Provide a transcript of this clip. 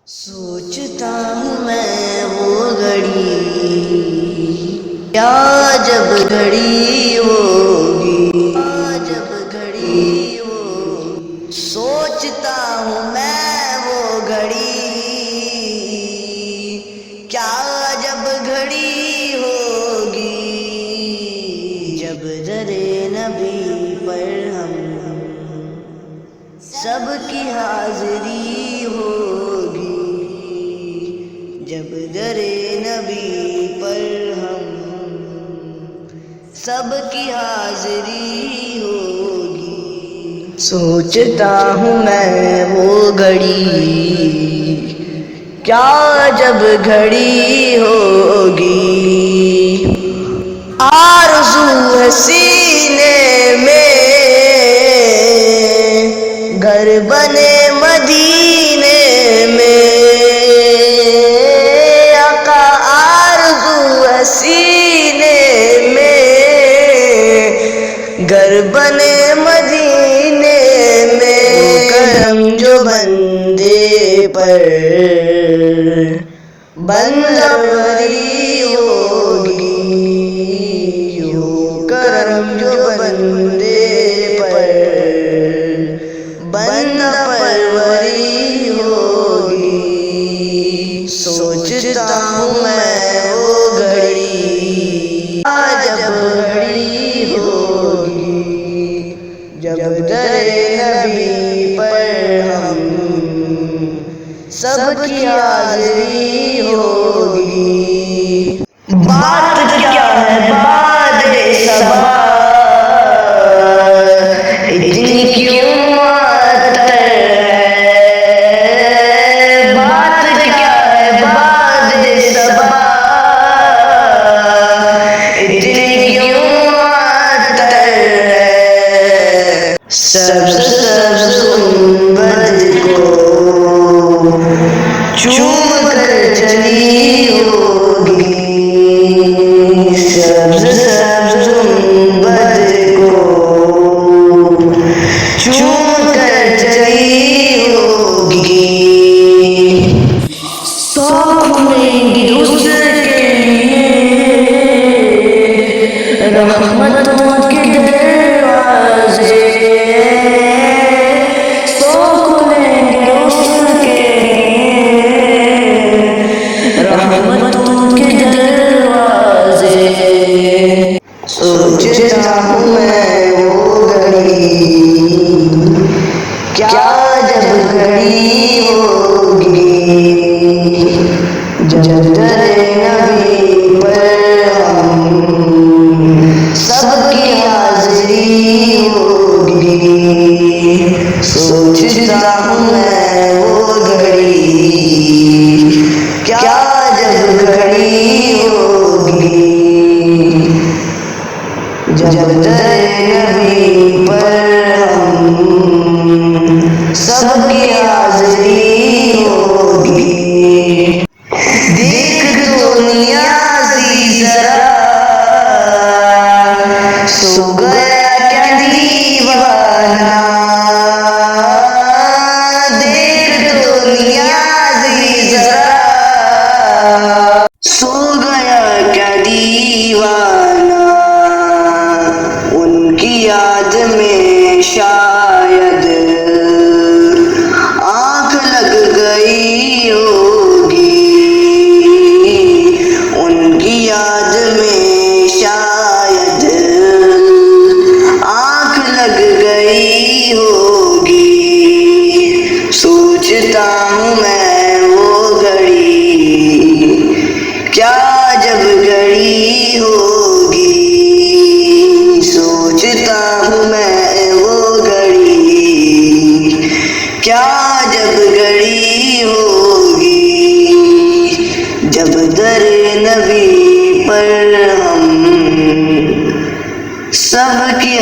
सोचता हूँ मैं वो घड़ी, क्या जब घड़ी होगी, जब घड़ी होगी। सोचता हूँ मैं वो घड़ी, क्या जब घड़ी होगी, जब दरे नबी पर हम सबकी हाजिरी होगी, जब दरे नबी पर हम सबकी हाजिरी होगी। सोचता हूँ मैं वो घड़ी, क्या जब घड़ी होगी, आरज़ू है सीने में घर बने मदीने में, आका आरज़ू है सीने में घर बने मदीने में। करम जो बंदे पर बंदवरी होगी, यूं करम जो बंदे पर बंदा परवरी होगी। सोचता हूँ मैं वो घड़ी, जब घड़ी होगी, जब दरे नबी पर हम सबकी हाजिरी होगी। बात क्या है बादे सबा, इतनी क्यों अतर है। बात क्या है बादे सबा, इतनी क्यों अतर है। सब्ज़ सब्ज़ गुंबद को चूम कर चली होगी, सब्ज़ सब्ज़ गुंबद को चूम कर चली होगी। साथ में उसके लिए रहमतों के दरवाज़े, सोचता हूँ मैं वो घड़ी, क्या जब घड़ी होगी, जब दरे नबी पर हम सबकी हाजिरी होगी। सोचता हूँ मैं वो घड़ी, क्या जब घड़ी होगी, जब दरे नबी पर हम सबकी हाजिरी होगी। देख दुनिया सी जरा, सो गया क्या दीवाना। देख दुनिया सी जरा, सो गया क्या दीवाना। उनकी याद में शायद आँख लग गई होगी, उनकी याद में शायद आँख लग गई होगी। सोचता हूँ मैं वो घड़ी, क्या जब घड़ी होगी। सोचता हूँ मैं वो घड़ी, क्या जब घड़ी होगी, जब दरे नबी पर हम सबकी